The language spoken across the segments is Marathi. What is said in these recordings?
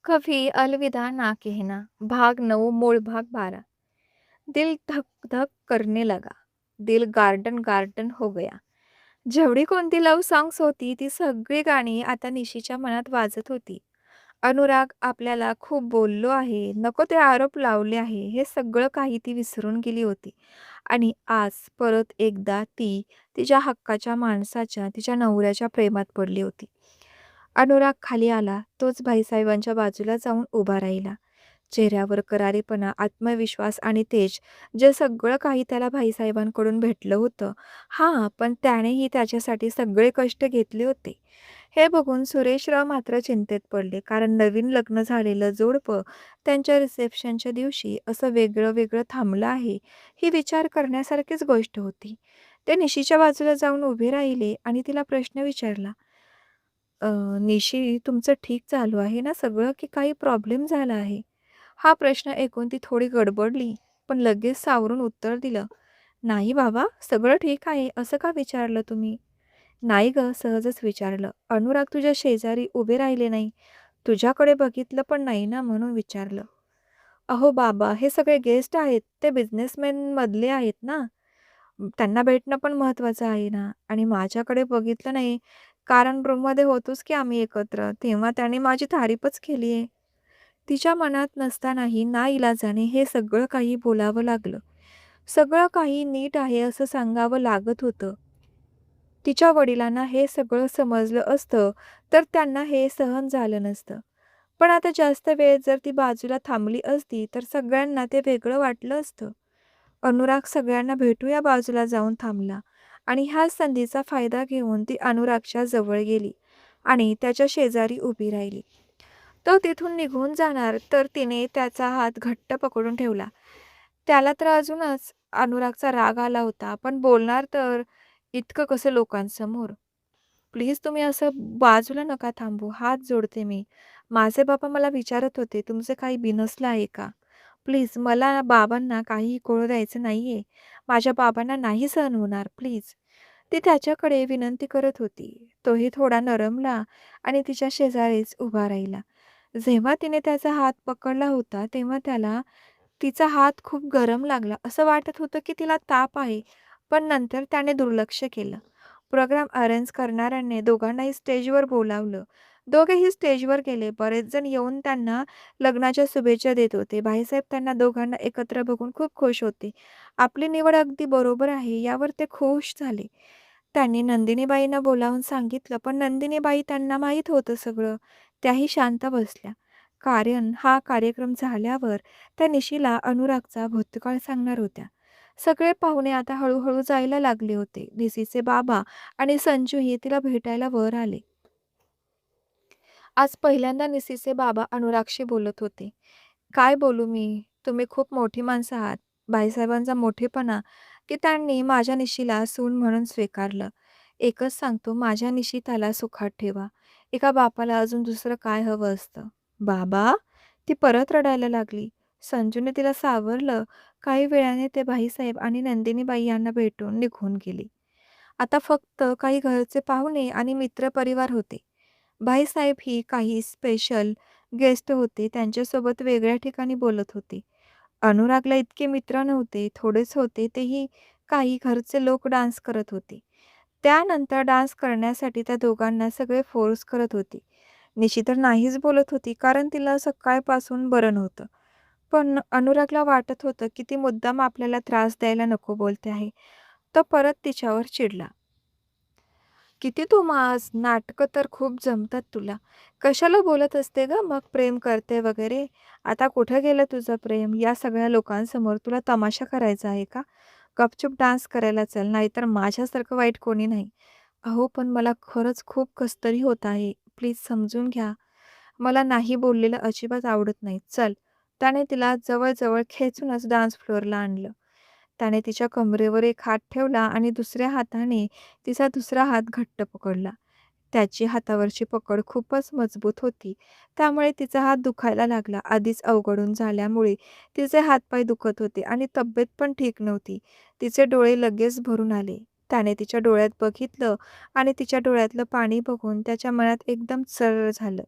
कभी अलविदा ना कहना भाग 9 मूळ भाग 12। दिल धक धक करने लगा। दिल गार्डन गार्डन हो गया। जेवढी कोणती लव्ह सॉंग्स होती ती सगळी गाणी आता निशीच्या मनात वाजत होती. अनुराग आपल्याला खूप बोललो आहे, नको ते आरोप लावले आहे, हे सगळं काही ती विसरून गेली होती. आणि आज परत एकदा ती तिच्या हक्काच्या माणसाच्या, तिच्या नवऱ्याच्या प्रेमात पडली होती. अनुराग खाली आला, तोच भाईसाहेबांच्या बाजूला जाऊन उभा राहिला. चेहऱ्यावर करारीपणा, आत्मविश्वास आणि तेज, जे सगळं काही त्याला भाईसाहेबांकडून भेटलं होतं. हां, पण त्यानेही त्याच्यासाठी सगळे कष्ट घेतले होते. हे बघून सुरेशराव मात्र चिंतेत पडले, कारण नवीन लग्न झालेलं जोडपं त्यांच्या रिसेप्शनच्या दिवशी असं वेगळं-वेगळं थांबलं आहे, ही विचार करण्यासारखीच गोष्ट होती. ते निशीच्या बाजूला जाऊन उभे राहिले आणि तिला प्रश्न विचारला, "अ, निशी, तुमचं ठीक चालू आहे ना सगळं, की काही प्रॉब्लेम झाला आहे?" हा प्रश्न ऐकून ती थोडी गडबडली, पण लगेच सावरून उत्तर दिलं, "नाही बाबा, सगळं ठीक आहे. असं का विचारलं तुम्ही?" "नाही गं, सहजच विचारलं. अनुराग तुझ्या शेजारी उभे राहिले नाही. तुझ्याकडे बघितलं पण नाही ना, म्हणून विचारलं." "अहो बाबा, हे सगळे गेस्ट आहेत. ते बिझनेसमॅनमधले आहेत ना. त्यांना भेटणं पण महत्त्वाचं आहे ना. आणि माझ्याकडे बघितलं नाही, कारण रूममध्ये होतोच की आम्ही एकत्र. तेव्हा त्याने माझी तारीफच केली आहे." तिच्या मनात नसतानाही नाईलाजाने हे सगळं काही बोलावं लागलं. सगळं काही नीट आहे असं सांगावं लागत होतं. तिच्या वडिलांना हे सगळं समजलं असतं, तर त्यांना हे सहन झालं नसतं. पण आता जास्त वेळ जर ती बाजूला थांबली असती, तर सगळ्यांना ते वेगळं वाटलं असतं. अनुराग सगळ्यांना भेटूया बाजूला जाऊन थांबला आणि ह्याच संधीचा फायदा घेऊन ती अनुरागच्या जवळ गेली आणि त्याच्या शेजारी उभी राहिली. तो तिथून निघून जाणार, तर तिने त्याचा हात घट्ट पकडून ठेवला. त्याला तर अजूनच अनुरागचा राग आला होता, पण बोलणार तर इतकं कसं लोकांसमोर? "प्लीज तुम्ही असं बाजूला नका थांबू, हात जोडते मी. माझे बाबा मला विचारत होते, तुमचं काही बिनसलं आहे का? प्लीज मला बाबांना काहीही कळू द्यायचं नाहीये. माझ्या बाबांना नाही सहन होणार, प्लीज." ती त्याच्याकडे विनंती करत होती. तोही थोडा नरमला आणि तिच्या शेजारीच उभा राहिला. जेव्हा तिने त्याचा हात पकडला होता, तेव्हा त्याला तिचा हात खूप गरम लागला. असं वाटत होतं की तिला ताप आहे. पण नंतर त्याने दुर्लक्ष केलं. प्रोग्राम अरेंज करणाऱ्यांनी दोघांनाही स्टेजवर बोलावलं. दोघेही स्टेजवर गेले. बरेच जण येऊन त्यांना लग्नाच्या शुभेच्छा देत होते. भाईसाहेब त्यांना दोघांना एकत्र बघून खूप खुश होते. आपली निवड अगदी बरोबर आहे यावर ते खुश झाले. त्यांनी नंदिनीबाईंना बोलावून सांगितलं, पण नंदिनीबाई त्यांना माहीत होतं सगळं. त्याही शांत बसल्या. कारण हा कार्यक्रम झाल्यावर त्या निशीला अनुरागचा भूतकाळ सांगणार होत्या. सगळे पाहुणे आता हळूहळू जायला लागले होते. निशीचे बाबा आणि संजूही तिला भेटायला वर आले. आज पहिल्यांदा निशीचे बाबा अनुरागशी बोलत होते. "काय बोलू मी? तुम्ही खूप मोठी माणसं आहात." बाईसाहेबांचा मोठेपणा, की त्यांनी माझ्या निशीला सून म्हणून स्वीकारलं. एकच सांगतो, माझ्या निशिताला सुखात ठेवा. एका बापाला अजून दुसरं काय हवं असतं? "बाबा?" ती परत रडायला लागली. संजूने तिला सावरलं. काही वेळाने ते भाईसाहेब आणि नंदिनीबाई यांना भेटून निघून गेले. आता फक्त काही घरचे पाहुणे आणि मित्रपरिवार होते. भाईसाहेब ही काही स्पेशल गेस्ट होते. त्यांच्यासोबत वेगळ्या ठिकाणी बोलत होते. अनुरागला इतके मित्र नव्हते, थोडेच होते. तेही काही घरचे लोक डान्स करत होते. त्यानंतर डान्स करण्यासाठी त्या दोघांना सगळे फोर्स करत होते. निशी तर नाहीच बोलत होती, कारण तिला सकाळपासून बरं नव्हतं. पण अनुरागला वाटत होतं, की ती मुद्दाम आपल्याला त्रास द्यायला नको बोलते आहे. तो परत तिच्यावर चिडला. "किती तू माज, नाटकं तर खूप जमतात तुला. कशाला बोलत असते गं मग प्रेम करते वगैरे? आता कुठं गेलं तुझं प्रेम? या सगळ्या लोकांसमोर तुला तमाशा करायचा आहे का? गपचूप डान्स करायला चल, नाहीतर माझ्यासारखं वाईट कोणी नाही." "अहो, पण मला खरंच खूप कसतरी होत आहे. प्लीज समजून घ्या. मला नाही बोललेलं अजिबात आवडत नाही. चल." त्याने तिला जवळ खेचूनच डान्स फ्लोअरला आणलं. त्याने तिच्या कमरेवर एक हात ठेवला आणि दुसऱ्या हाताने तिचा दुसरा हात घट्ट पकडला. त्याची हातावरची पकड खूपच मजबूत होती. त्यामुळे तिचा हात दुखायला लागला. आधीच अवघडून झाल्यामुळे तिचे हातपाय दुखत होते आणि तब्येत पण ठीक नव्हती. तिचे डोळे लगेच भरून आले. त्याने तिच्या डोळ्यात बघितलं आणि तिच्या डोळ्यातलं पाणी बघून त्याच्या मनात एकदम चर्र झालं.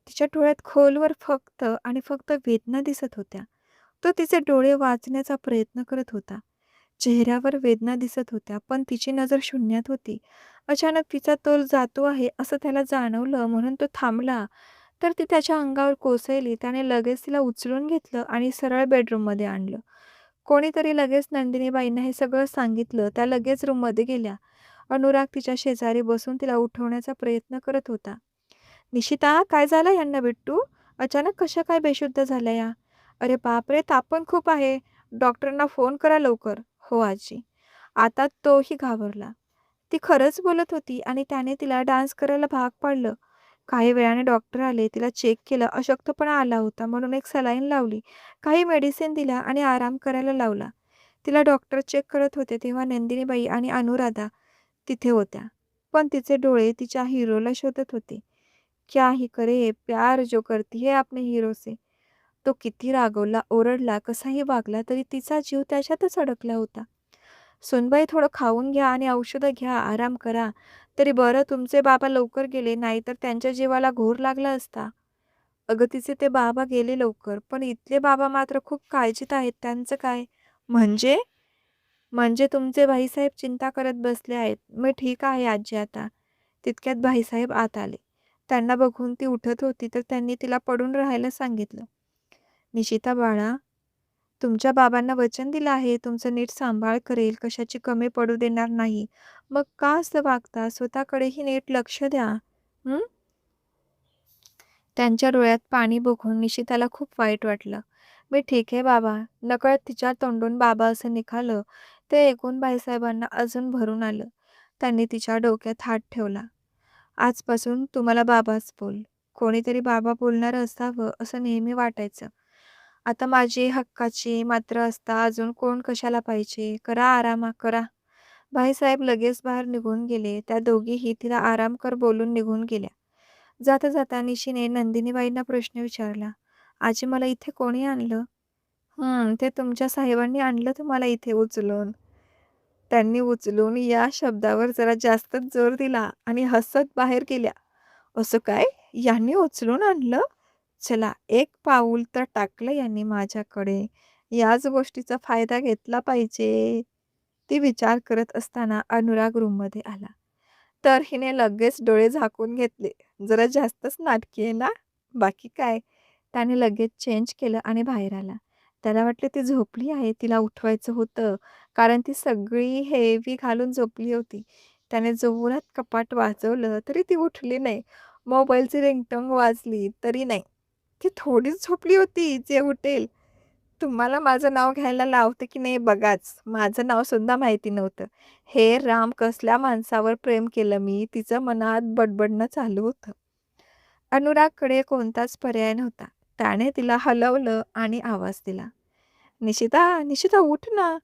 तिच्या डोळ्यात खोलवर फक्त आणि फक्त वेदना दिसत होत्या. तो तिचे डोळे वाचण्याचा प्रयत्न करत होता. चेहऱ्यावर वेदना दिसत होत्या, पण तिची नजर शून्यात होती. अचानक तिचा तोल जातो आहे असं त्याला जाणवलं, म्हणून तो थांबला. तर ती त्याच्या अंगावर कोसळली. त्याने लगेच तिला उचलून घेतलं आणि सरळ बेडरूममध्ये आणलं. कोणीतरी लगेच नंदिनीबाईंना हे सगळं सांगितलं. त्या लगेच रूममध्ये गेल्या. अनुराग तिच्या शेजारी बसून तिला उठवण्याचा प्रयत्न करत होता. "निशिता, काय झालं यांना बिट्टू? अचानक कशा काय बेशुद्ध झाल्या या? अरे बापरे! ताप पण खूप आहे. डॉक्टरांना फोन करा लवकर." "हो आजी." आता तोही घाबरला. ती खरंच बोलत होती आणि त्याने तिला डान्स करायला भाग पाडलं. काही वेळाने डॉक्टर आले. तिला चेक केलं. अशक्तपणा आला होता म्हणून एक सलाईन लावली. काही मेडिसिन दिल्या आणि आराम करायला लावला. तिला डॉक्टर चेक करत होते तेव्हा नंदिनीबाई आणि अनुराधा तिथे होत्या. पण तिचे डोळे तिच्या हिरोला शोधत होते. क्या ही करे, प्यार जो करती है अपने हीरो से. तो किती रागवला, ओरडला, कसाही वागला तरी तिचा जीव त्याच्यातच अडकला होता. "सुनबाई, थोडं खाऊन घ्या आणि औषधं घ्या, आराम करा. तरी बरं तुमचे बाबा लवकर गेले, नाहीतर त्यांच्या जीवाला घोर लागला असता." "अगं तिचे ते बाबा गेले लवकर, पण इथले बाबा मात्र खूप काळजीत आहेत. त्यांचं काय?" "म्हणजे?" "म्हणजे तुमचे भाईसाहेब चिंता करत बसले आहेत." "मी ठीक आहे आजी आता." तितक्यात भाईसाहेब आत आले. त्यांना बघून ती उठत होती तर त्यांनी तिला पडून राहायला सांगितलं. "निशिता बाळा, तुमच्या बाबांना वचन दिलं आहे तुमचं नीट सांभाळ करेल, कशाची कमी पडू देणार नाही. मग का असं वागता? स्वतःकडेही नीट लक्ष द्या. हं?" त्यांच्या डोळ्यात पाणी बघून निशिताला खूप वाईट वाटलं. "मी ठीक आहे बाबा." नकळत तिच्या तोंडून बाबा असं निघालं. ते ऐकून बाईसाहेबांना अजून भरून आलं. त्यांनी तिच्या डोक्यात हात ठेवला. "आजपासून तू मला बाबाच बोल." कोणीतरी बाबा बोलणारं असावं असं नेहमी वाटायचं. आता माझी हक्काची मात्र असता अजून कोण कशाला पाहिजे. करा आराम करा. भाईसाहेब लगेच बाहेर निघून गेले. त्या दोघीही तिला आराम कर बोलून निघून गेल्या. जाता जाता निशीने नंदिनीबाईंना प्रश्न विचारला. "आजी, मला इथे कोणी आणलं?" ते तुमच्या साहेबांनी आणलं तुम्हाला इथे उचलून." त्यांनी उचलून या शब्दावर जरा जास्तच जोर दिला आणि हसत बाहेर गेल्या. "असं काय? यांनी उचलून आणलं? चला, एक पाऊल तर टाकलं यांनी माझ्याकडे. याच गोष्टीचा फायदा घेतला पाहिजे." ती विचार करत असताना अनुराग रूममध्ये आला. तर हिने लगेच डोळे झाकून घेतले. जरा जास्तच नाटकी आहे ना? बाकी काय? त्याने लगेच चेंज केलं आणि बाहेर आला. त्याला वाटलं ती झोपली आहे. तिला उठवायचं होतं, कारण ती सगळी हेवी घालून झोपली होती. त्याने जोरात कपाट वाजवलं तरी ती उठली नाही. मोबाईलची रिंगटोन वाजली तरी नाही. ती थोडीच झोपली होती जे उठेल. तुम्हाला माझं नाव घ्यायला लावते की नाही बघाच. माझं नाव सुद्धा माहिती नव्हतं. हे राम, कसल्या माणसावर प्रेम केलं मी, तिचं मनात बडबडणं चालू होतं. अनुरागकडे कोणताच पर्याय नव्हता. त्याने तिला हलवलं आणि आवाज दिला. "निशिता, निशिता उठ ना."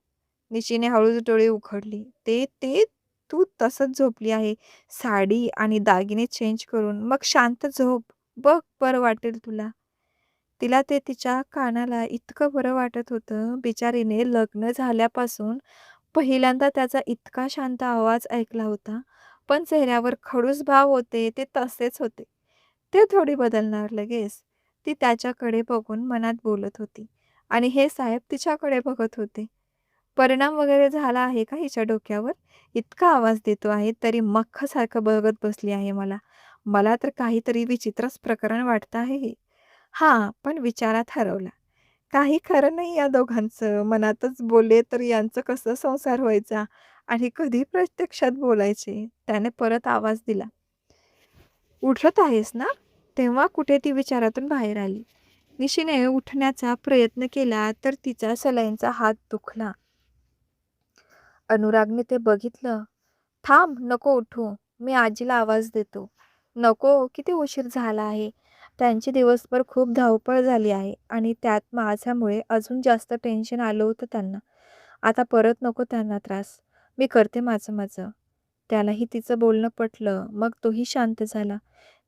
निशीने हळूच डोळे उघडली. "ते ते तू तसंच झोपली आहे. साडी आणि दागिने चेंज करून. मग शांत झोप. बघ बरं वाटेल तुला." तिला ते तिच्या कानाला इतकं बरं वाटत होतं. बिचारीने लग्न झाल्यापासून पहिल्यांदा त्याचा इतका शांत आवाज ऐकला होता. पण चेहऱ्यावर खडूस भाव होते ते तसेच होते. ते थोडी बदलणार लगेच. ती त्याच्याकडे बघून मनात बोलत होती आणि हे साहेब तिच्याकडे बघत होते. परिणाम वगैरे झाला आहे का हिच्या डोक्यावर? इतका आवाज देतो आहे तरी मख्खसारखं बघत बसली आहे मला. मला तर काहीतरी विचित्रच प्रकरण वाटतं आहे हे. हां, पण विचारात हरवला. काही खरं नाही या दोघांचं. मनातच बोलले तर यांचं कसं संसार व्हायचा आणि कधी प्रत्यक्षात बोलायचे? त्याने परत आवाज दिला. "उठत आहेस ना?" तेव्हा कुठे ती विचारातून बाहेर आली. निशीने उठण्याचा प्रयत्न केला तर तिचा सलाईनचा हात दुखला. अनुरागने ते बघितलं. "थांब, नको उठू. मी आजीला आवाज देतो." "नको, किती उशीर झाला आहे." त्यांची दिवसभर खूप धावपळ झाली आहे आणि त्यात माझ्यामुळे अजून जास्त टेन्शन आलं होतं त्यांना. आता परत नको त्यांना त्रास. मी करते माझं. त्यालाही तिचं बोलणं पटलं. मग तोही शांत झाला.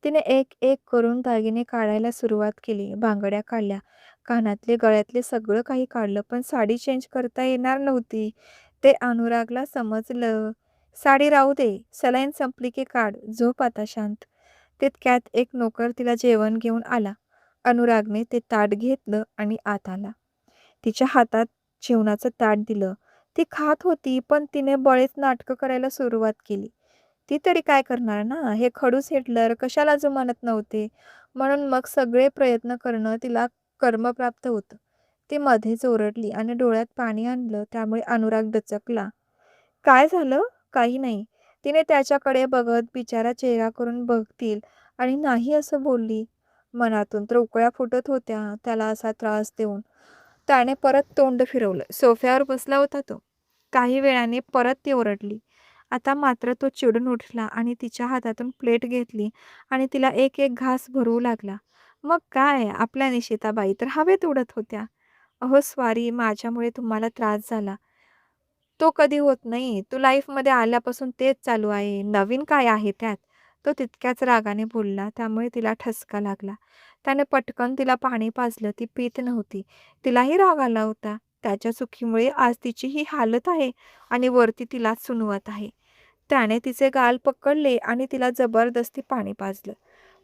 तिने एक करून दागिने काढायला सुरुवात केली. बांगड्या काढल्या, कानातले, गळ्यातले सगळं काही काढलं. पण साडी चेंज करता येणार नव्हती. ते अनुरागला समजलं. "साडी राहू दे. सलाईन संपली की काढ. झोप आता शांत." तितक्यात एक नोकर तिला जेवण घेऊन आला. अनुरागने ते ताट घेतलं आणि आत आला. तिच्या हातात जेवणाचं ताट दिलं. ती खात होती, पण तिने बळीच नाटकं करायला सुरुवात केली. ती तरी काय करणार ना? हे खडूस हिटलर कशाला जुमानत नव्हते. म्हणून मग सगळे प्रयत्न करणं तिला कर्मप्राप्त होतं. ती मध्येच ओरडली आणि डोळ्यात पाणी आणलं. त्यामुळे अनुराग दचकला. "काय झालं?" "काही नाही." तिने त्याच्याकडे बघत बिचारा चेहरा करून बघतील आणि नाही असं बोलली. मनातून तर उकळ्या फुटत होत्या त्याला असा त्रास देऊन. त्याने परत तोंड फिरवलं. सोफ्यावर बसला होता तो. काही वेळाने परत ती ओरडली. आता मात्र तो चिडून उठला आणि तिच्या हातातून प्लेट घेतली आणि तिला एक एक घास भरवू लागला. मग काय, आपल्या निशिताबाई तर हवेत उडत होत्या. "अहो स्वारी, माझ्यामुळे तुम्हाला त्रास झाला. तो कधी होत नाही. तू लाईफमध्ये आल्यापासून तेच चालू आहे. नवीन काय आहे त्यात?" तो तितक्याच रागाने बोलला. त्यामुळे तिला ठसका लागला. त्याने पटकन तिला पाणी पाजलं. ती पीत नव्हती. तिलाही राग आला होता. त्याच्या चुकीमुळे आज तिची ही हालत आहे आणि वरती तिलाच सुनवत आहे. त्याने तिचे गाल पकडले आणि तिला जबरदस्ती पाणी पाजलं.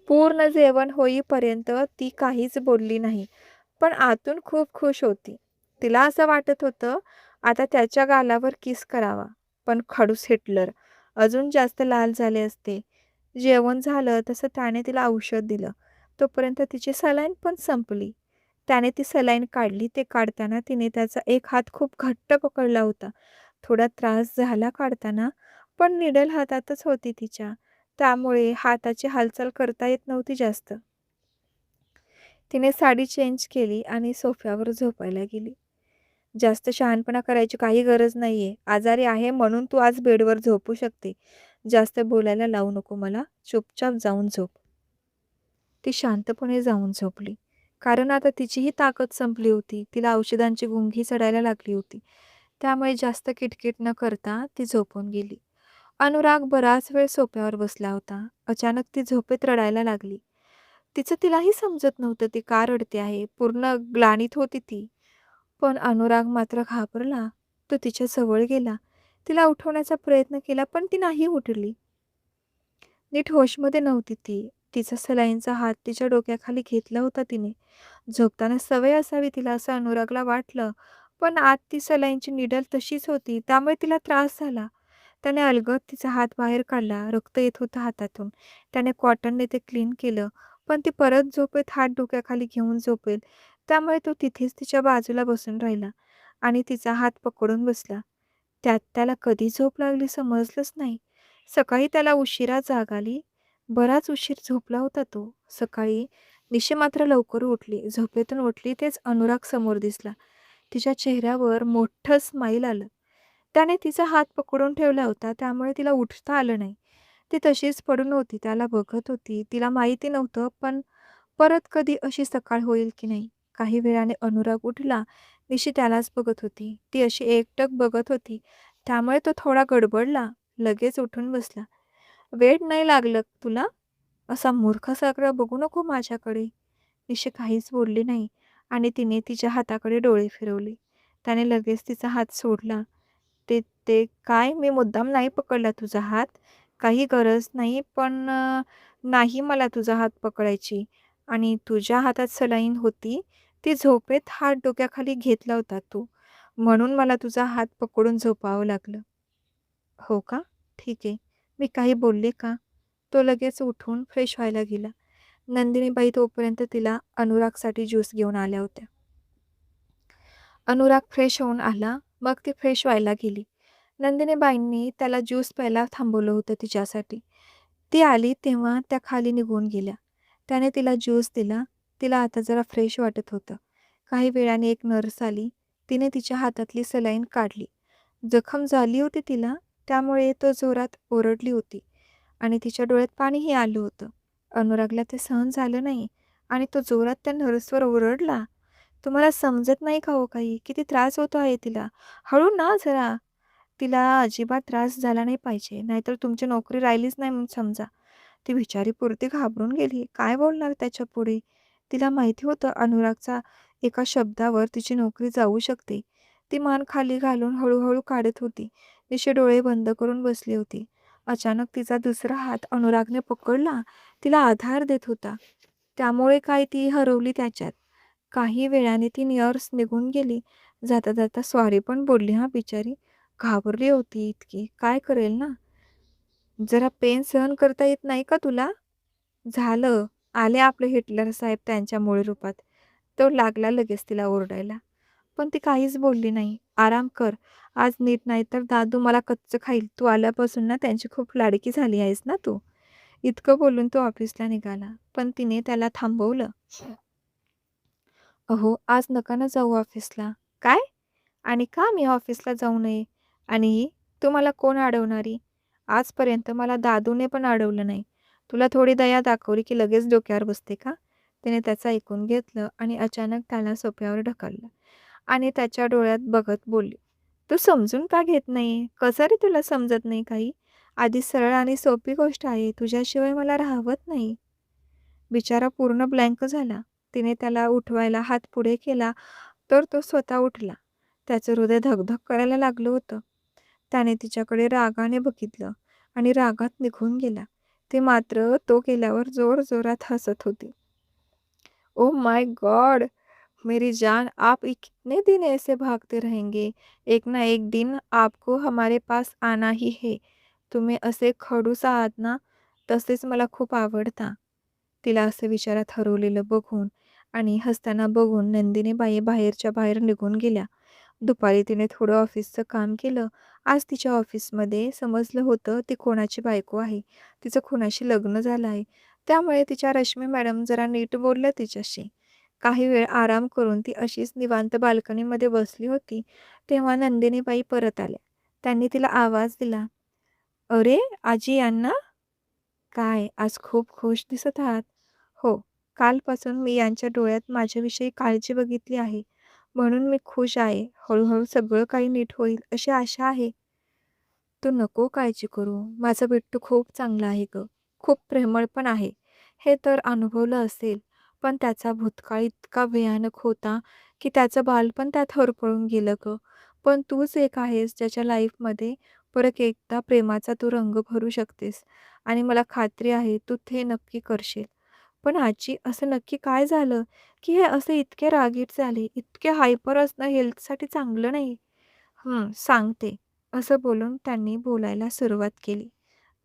पूर्ण जेवण होईपर्यंत ती काहीच बोलली नाही. पण आतून खूप खुश होती. तिला असं वाटत होतं, आता त्याच्या गालावर किस करावा. पण खडूस हिटलर अजून जास्त लाल झाले असते. जेवण झालं तसं त्याने तिला औषध दिलं. तोपर्यंत तिची सलाईन पण संपली. त्याने ती सलाईन काढली. ते काढताना तिने त्याचा एक हात खूप घट्ट पकडला होता. थोडा त्रास झाला काढताना, पण निडल हातातच होती तिच्या. त्यामुळे हाताची हालचाल करता येत नव्हती जास्त. तिने साडी चेंज केली आणि सोफ्यावर झोपायला गेली. "जास्त शहाणपणा करायची काही गरज नाहीये. आजारी आहे म्हणून तू आज बेडवर झोपू शकते. जास्त बोलायला लावू नको मला. चुपचाप जाऊन झोप." ती शांतपणे जाऊन झोपली. कारण आता तिचीही ताकद संपली होती. तिला औषधांची गुंगी चढायला लागली होती. त्यामुळे जास्त किटकिट न करता ती झोपून गेली. अनुराग बराच वेळ सोफ्यावर बसला होता. अचानक ती झोपेत रडायला लागली. तिचं तिलाही समजत नव्हतं ती का रडते आहे. पूर्ण ग्लानीत होती ती. पण अनुराग मात्र घाबरला. तो तिच्या जवळ गेला. तिला उठवण्याचा प्रयत्न केला, पण ती नाही उठली. नीट होशमध्ये नव्हती ती. तिचा सलाईनचा हात तिच्या डोक्याखाली घेतला होता तिने. झोपताना सवय असावी तिला असं अनुरागला वाटलं. पण आत ती सलाईनची निडल तशीच होती. त्यामुळे तिला त्रास झाला. त्याने अलगद तिचा हात बाहेर काढला. रक्त येत होतं हातातून. त्याने कॉटनने ते क्लीन केलं. पण ती परत झोपेत हात डोक्याखाली घेऊन झोपेल. त्यामुळे तो तिथेच तिच्या बाजूला बसून राहिला आणि तिचा हात पकडून बसला. त्यात त्याला कधी झोप लागली समजलंच नाही. सकाळी त्याला उशिरा जाग आली. बराच उशीर झोपला होता तो. सकाळी निशी मात्र लवकर उठली. झोपेतून उठली तेच अनुराग समोर दिसला. तिच्या चेहऱ्यावर मोठं स्माईल आलं. त्याने तिचा हात पकडून ठेवला होता, त्यामुळे तिला उठता आलं नाही. ती तशीच पडून होती. त्याला बघत होती. तिला माहिती नव्हतं, पण परत कधी अशी सकाळ होईल की नाही. काही वेळाने अनुराग उठला. निशी त्यालाच बघत होती. ती अशी एकटक बघत होती. त्यामुळे तो थोडा गडबडला. लगेच उठून बसला. "वेड नाही लागलं तुला? असा मूर्खासारखा बघू नको माझ्याकडे." निशी काहीच बोलली नाही आणि तिने तिच्या हाताकडे डोळे फिरवले. त्याने लगेच तिचा हात सोडला. "ते ते काय, मी मुद्दाम नाही पकडला तुझा हात. काही गरज नाही, पण नाही मला तुझा हात पकडायची. आणि तुझ्या हातात सलाईन होती. ती झोपेत हात डोक्याखाली घेतला होता तू. म्हणून मला तुझा हात पकडून झोपावं लागलं." "हो का? ठीक आहे. मी काही बोलले का?" तो लगेच उठून फ्रेश व्हायला गेला. नंदिनीबाई तोपर्यंत तिला अनुरागसाठी ज्यूस घेऊन आल्या होत्या. अनुराग फ्रेश होऊन आला. मग ती फ्रेश व्हायला गेली. नंदिनीबाईंनी त्याला ज्यूस प्यायला थांबवलं होतं तिच्यासाठी. ती आली तेव्हा त्या खाली निघून गेल्या. त्याने तिला ज्यूस दिला. तिला आता जरा फ्रेश वाटत होतं. काही वेळाने एक नर्स आली. तिने तिच्या हातातली सलाईन काढली. जखम झाली होती तिला, त्यामुळे तो जोरात ओरडली होती आणि तिच्या डोळ्यात पाणीही आलं होतं. अनुरागला ते सहन झालं नाही आणि तो जोरात त्या नर्सवर ओरडला. "तुम्हाला समजत नाही का हो काही? किती त्रास होतो आहे तिला. हळू ना जरा. तिला अजिबात त्रास झाला नाही पाहिजे, नाहीतर तुमची नोकरी राहिलीच नाही म्हणून समजा." ती बिचारी पुरती घाबरून गेली. काय बोलणार त्याच्यापुढे? तिला माहिती होतं अनुरागचा एका शब्दावर तिची नोकरी जाऊ शकते. ती मान खाली घालून हळूहळू काढत होती. निशी डोळे बंद करून बसली होती. अचानक तिचा दुसरा हात अनुरागने पकडला. तिला आधार देत होता. त्यामुळे काय ती हरवली त्याच्यात. काही वेळाने ती नर्स निघून गेली. जाता जाता सॉरी पण बोलली हां बिचारी. घाबरली होती इतकी. काय करेल ना? जरा पेन सहन करता येत नाही का तुला? झालं. आले आपले हिटलर साहेब त्यांच्या मूळ रूपात. तो लागला लगेच तिला ओरडायला. पण ती काहीच बोलली नाही. "आराम कर. आज नीट नाही तर दादू मला कच्चं खाईल. तू आल्यापासून ना त्यांची खूप लाडकी झाली आहेस ना तू." इतकं बोलून तो ऑफिसला निघाला. पण तिने त्याला थांबवलं. "अहो, आज नका ना जाऊ ऑफिसला." "काय? आणि का मी ऑफिसला जाऊ नये? आणि तू मला कोण अडवणारी? आजपर्यंत मला दादूने पण अडवलं नाही. तुला थोडी दया दाखवली की लगेच डोक्यावर बसते का?" तिने त्याचं ऐकून घेतलं आणि अचानक त्याला सोफ्यावर ढकललं आणि त्याच्या डोळ्यात बघत बोलली, "तू समजून का घेत नाही? कसं रे तुला समजत नाही काही? आधी सरळ आणि सोपी गोष्ट आहे. तुझ्याशिवाय मला राहवत नाही." बिचारा पूर्ण ब्लँक झाला. तिने त्याला उठवायला हात पुढे केला, तर तो स्वतः उठला. त्याचं हृदय धक करायला लागलं होतं. त्याने तिच्याकडे रागाने बघितलं आणि रागात निघून गेला. ते मात्र तो गेल्यावर जोरजोरात हसत होती. "Oh my God! मेरी जान, आप ये कितने दिन ऐसे भागते रहेंगे? एक ना एक दिन आपको हमारे पास आना ही है." तुम्ही असे खडूस आहात ना, तसेच मला खूप आवडता. तिला असे विचारात हरवलेलं बघून आणि हसताना बघून नंदिनीबाई बाहेरच्या बाहेर निघून गेल्या. दुपारी तिने थोडं ऑफिसचं काम केलं. आज तिच्या ऑफिसमध्ये समजलं होतं ती कोणाची बायको आहे. तिचं कोणाशी लग्न झालं आहे. त्यामुळे तिच्या रश्मी मॅडम जरा नीट बोलल्या तिच्याशी. काही वेळ आराम करून ती अशीच निवांत बाल्कनीमध्ये बसली होती, तेव्हा नंदिनीबाई परत आल्या. त्यांनी तिला आवाज दिला, "अरे, आजी यांना?" "काय, आज खूप खुश दिसत आहात?" "हो, कालपासून मी यांच्या डोळ्यात माझ्याविषयी काळजी बघितली आहे, म्हणून मी खुश आहे. हळू सगळं काही नीट होईल अशी आशा आहे." "तू नको काळजी करू. माझा बिट्टू खूप चांगला आहे गं. खूप प्रेमळ पण आहे. हे तर अनुभवलं असेल. पण त्याचा भूतकाळ इतका भयानक होता, की त्याचं बालपण त्यात होरपळून गेलं गं. पण तूच एक आहेस ज्याच्या लाईफमध्ये परत एकदा प्रेमाचा तू रंग भरू शकतेस आणि मला खात्री आहे तू ते नक्की करशील." "पण आजी, असं नक्की काय झालं, की हे असे इतके रागीट झाले? इतके हायपर असणं हेल्थसाठी चांगलं नाही." सांगते." असं बोलून त्यांनी बोलायला सुरुवात केली.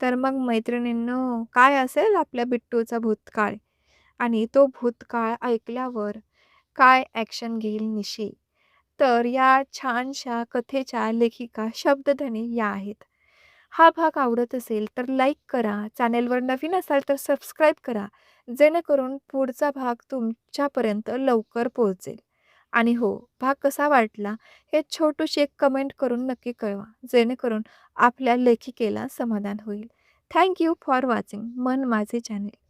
तर मग मैत्रिणींनो, काय असेल आपल्या बिट्टूचा भूतकाळ? आणि तो भूतकाळ ऐकल्यावर काय ॲक्शन घेईल निशी? तर या छानशा कथेच्या लेखिका शब्दधनी या आहेत. हा भाग आवडत असेल तर लाईक करा. चॅनेलवर नवीन असाल तर सबस्क्राईब करा. जेणेकरून पुढचा भाग तुमच्यापर्यंत लवकर पोहोचेल. आणि हो, भाग कसा वाटला हे छोटूशी एक कमेंट करून नक्की कळवा. जेणेकरून आपल्या लेखिकेला समाधान होईल. थँक यू फॉर वॉचिंग मन माझे चॅनेल.